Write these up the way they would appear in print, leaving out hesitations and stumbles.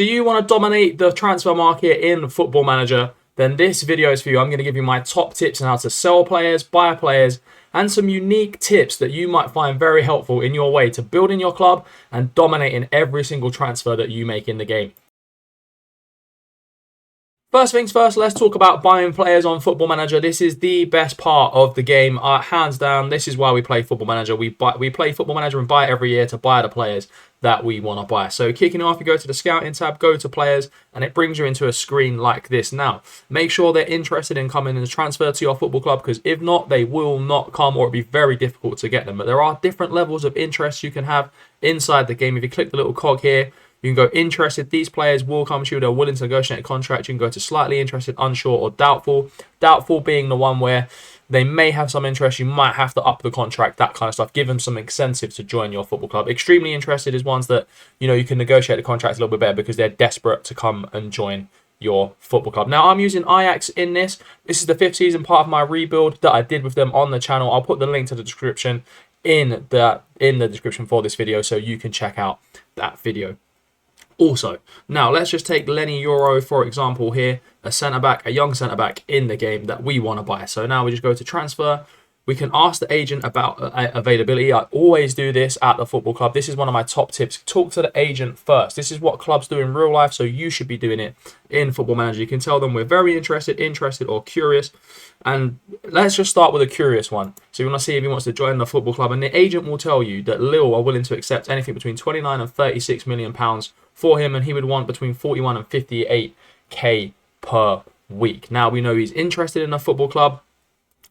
Do you want to dominate the transfer market in Football Manager? Then this video is for you. I'm going to give you my top tips on how to sell players, buy players, and some unique tips that you might find very helpful in your way to building your club and dominating every single transfer that you make in the game. First things first, let's talk about buying players on Football Manager. This is the best part of the game, hands down. This is why we play Football Manager. We play Football Manager and buy it every year to buy the players that we want to buy. So kicking off, you go to the Scouting tab, go to Players, and it brings you into a screen like this. Now, make sure they're interested in coming and transfer to your football club, because if not, they will not come, or it'll be very difficult to get them. But there are different levels of interest you can have inside the game. If you click the little cog here, you can go interested. These players will come to you. They're willing to negotiate a contract. You can go to slightly interested, unsure, or doubtful. Doubtful being the one where they may have some interest. You might have to up the contract, that kind of stuff. Give them some incentive to join your football club. Extremely interested is ones that, you can negotiate the contract a little bit better because they're desperate to come and join your football club. Now, I'm using Ajax in this. This is the 5th season, part of my rebuild that I did with them on the channel. I'll put the link to the description in the description for this video so you can check out that video. Also, now let's just take Lenny Euro, for example, here, a centre-back, a young centre-back in the game that we want to buy. So now we just go to transfer. We can ask the agent about availability. I always do this at the football club. This is one of my top tips. Talk to the agent first. This is what clubs do in real life, so you should be doing it in Football Manager. You can tell them we're very interested, or curious. And let's just start with a curious one. So you want to see if he wants to join the football club. And the agent will tell you that Lille are willing to accept anything between 29 and 36 million pounds for him, and he would want between 41 and 58k per week. Now we know he's interested in a football club.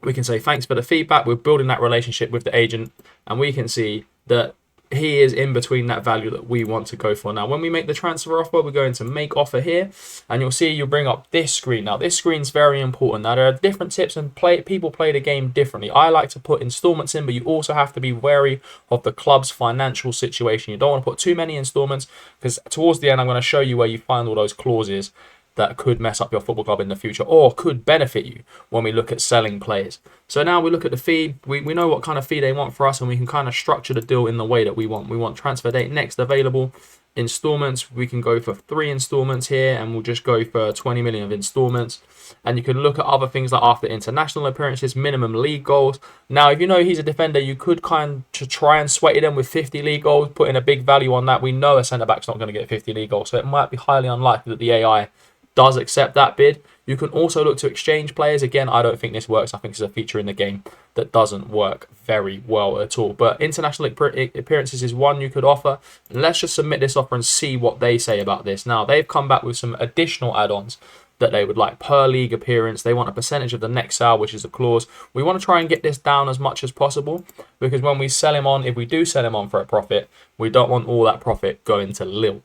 We can say thanks for the feedback. We're building that relationship with the agent, and we can see that he is in between that value that we want to go for. Now, when we make the transfer offer, we're going to make offer here, and you'll see you'll bring up this screen. Now, this screen's very important. Now, there are different tips, and people play the game differently. I like to put installments in, but you also have to be wary of the club's financial situation. You don't want to put too many installments, because towards the end, I'm going to show you where you find all those clauses that could mess up your football club in the future, or could benefit you when we look at selling players. So now we look at the fee. We know what kind of fee they want for us, and we can kind of structure the deal in the way that we want. We want transfer date next available, installments. We can go for 3 installments here, and we'll just go for 20 million of installments. And you can look at other things like after international appearances, minimum league goals. Now, if you know he's a defender, you could kind of try and sweat him with 50 league goals, putting a big value on that. We know a centre-back's not going to get 50 league goals, so it might be highly unlikely that the AI does accept that bid. You can also look to exchange players. Again, I don't think this works. I think it's a feature in the game that doesn't work very well at all. But international appearances is one you could offer. And let's just submit this offer and see what they say about this. Now, they've come back with some additional add-ons that they would like. Per league appearance, they want a percentage of the next sale, which is a clause. We want to try and get this down as much as possible, because when we sell him on, if we do sell him on for a profit, we don't want all that profit going to Lille.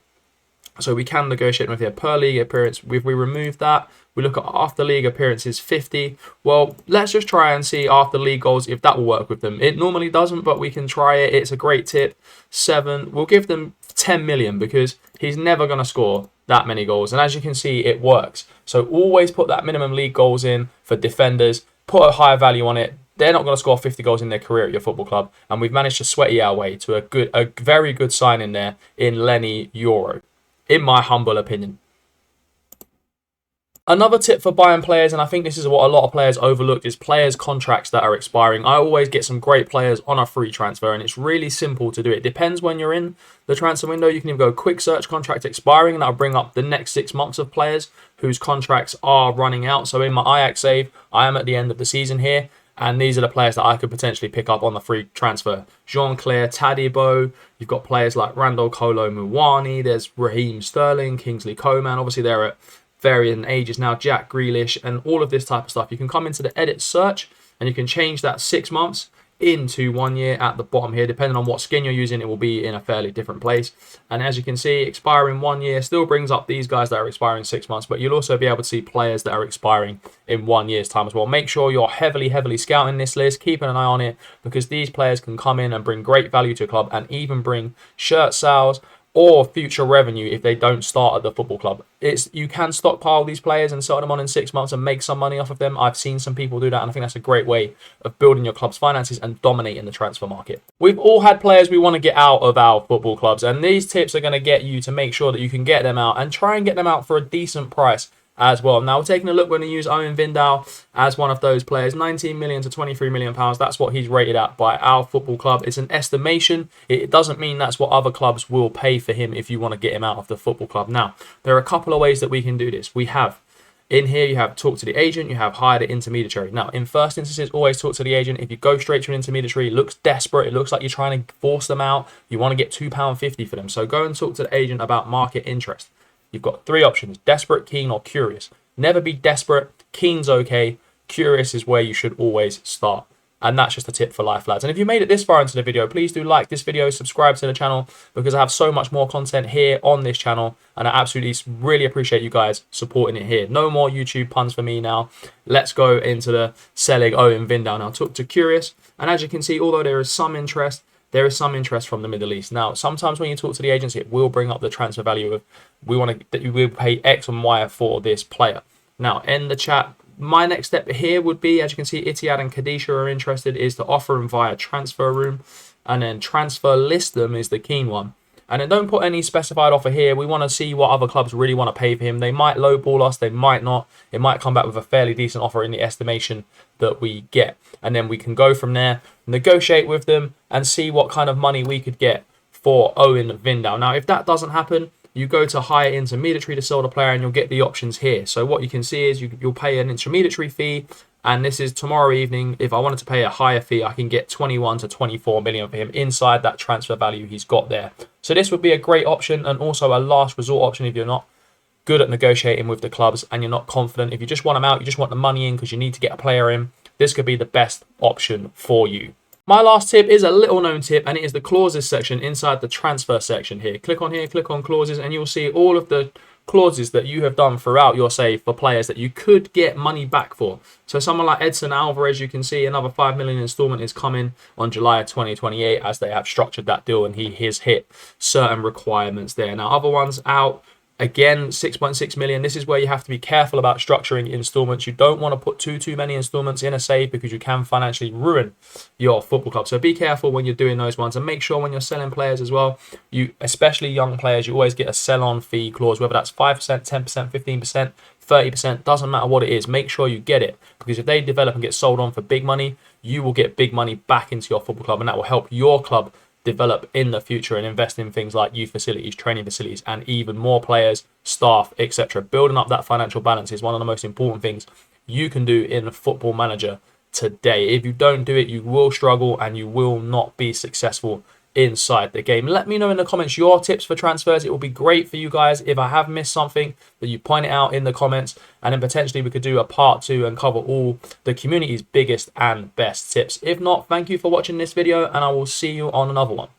So we can negotiate with their per league appearance. If we remove that, we look at after league appearances 50. Well, let's just try and see after league goals if that will work with them. It normally doesn't, but we can try it. It's a great tip. 7. We'll give them 10 million because he's never going to score that many goals. And as you can see, it works. So always put that minimum league goals in for defenders. Put a higher value on it. They're not going to score 50 goals in their career at your football club. And we've managed to sweaty our way to a very good sign in there in Lenny Euro, in my humble opinion. Another tip for buying players, and I think this is what a lot of players overlook, is players' contracts that are expiring. I always get some great players on a free transfer, and it's really simple to do. It depends when you're in the transfer window. You can either go quick search contract expiring, and that'll bring up the next 6 months of players whose contracts are running out. So in my Ajax save, I am at the end of the season here, and these are the players that I could potentially pick up on the free transfer. Jean-Claire Tadibo. You've got players like Randall Kolo Muani. There's Raheem Sterling, Kingsley Coman. Obviously, they're at varying ages now. Jack Grealish and all of this type of stuff. You can come into the edit search and you can change that 6 months into 1 year at the bottom here. Depending on what skin you're using, it will be in a fairly different place. And as you can see, expiring 1 year still brings up these guys that are expiring 6 months, but you'll also be able to see players that are expiring in 1 year's time as well. Make sure you're heavily scouting this list, keeping an eye on it, because these players can come in and bring great value to a club and even bring shirt sales, or future revenue if they don't start at the football club. You can stockpile these players and sell them on in 6 months and make some money off of them. I've seen some people do that, and I think that's a great way of building your club's finances and dominating the transfer market. We've all had players we want to get out of our football clubs, and these tips are going to get you to make sure that you can get them out and try and get them out for a decent price as well. Now, we're taking a look, we're going to use Owen Vindal as one of those players. 19 million to 23 million pounds. That's what he's rated at by our football club. It's an estimation. It doesn't mean that's what other clubs will pay for him if you want to get him out of the football club. Now, there are a couple of ways that we can do this. We have in here, you have talk to the agent, you have hire the intermediary. Now, in first instances, always talk to the agent. If you go straight to an intermediary, it looks desperate. It looks like you're trying to force them out. You want to get £2.50 for them. So go and talk to the agent about market interest. You've got 3 options: desperate, keen, or curious. Never be desperate. Keen's okay. Curious is where you should always start. And that's just a tip for life, lads. And if you made it this far into the video, please do like this video, subscribe to the channel, because I have so much more content here on this channel. And I absolutely really appreciate you guys supporting it here. No more YouTube puns for me now. Let's go into the selling Owen Vindal now. Talk to Curious. And as you can see, although there is some interest from the Middle East. Now, sometimes when you talk to the agency, it will bring up the transfer value of we will pay X and Y for this player. Now, in the chat, my next step here would be, as you can see, Etihad and Kadisha are interested, is to offer them via transfer room, and then transfer list them is the keen one. And then don't put any specified offer here. We want to see what other clubs really want to pay for him. They might lowball us, they might not. It might come back with a fairly decent offer in the estimation that we get. And then we can go from there, negotiate with them, and see what kind of money we could get for Owen Vindal. Now, if that doesn't happen, you go to hire intermediary to sell the player, and you'll get the options here. So what you can see is you'll pay an intermediary fee, and this is tomorrow evening. If I wanted to pay a higher fee, I can get 21 to 24 million for him inside that transfer value he's got there. So this would be a great option, and also a last resort option if you're not good at negotiating with the clubs and you're not confident. If you just want them out, you just want the money in because you need to get a player in, this could be the best option for you. My last tip is a little known tip, and it is the clauses section inside the transfer section here. Click on here, click on clauses, and you'll see all of the clauses that you have done throughout your save for players that you could get money back for. So someone like Edson Alvarez, you can see another 5 million installment is coming on July 2028 as they have structured that deal, and he has hit certain requirements there. Now, other ones out. Again, 6.6 million. This is where you have to be careful about structuring installments. You don't want to put too many installments in a save because you can financially ruin your football club. So be careful when you're doing those ones, and make sure when you're selling players as well, especially young players, you always get a sell-on fee clause, whether that's 5%, 10%, 15%, 30%, doesn't matter what it is. Make sure you get it, because if they develop and get sold on for big money, you will get big money back into your football club, and that will help your club develop in the future and invest in things like youth facilities, training facilities, and even more players, staff, etc. Building up that financial balance is one of the most important things you can do in Football Manager today. If you don't do it, you will struggle and you will not be successful inside the game. Let me know in the comments your tips for transfers. It will be great for you guys if I have missed something that you point it out in the comments, and then potentially we could do a part 2 and cover all the community's biggest and best tips. If not, thank you for watching this video, and I will see you on another one.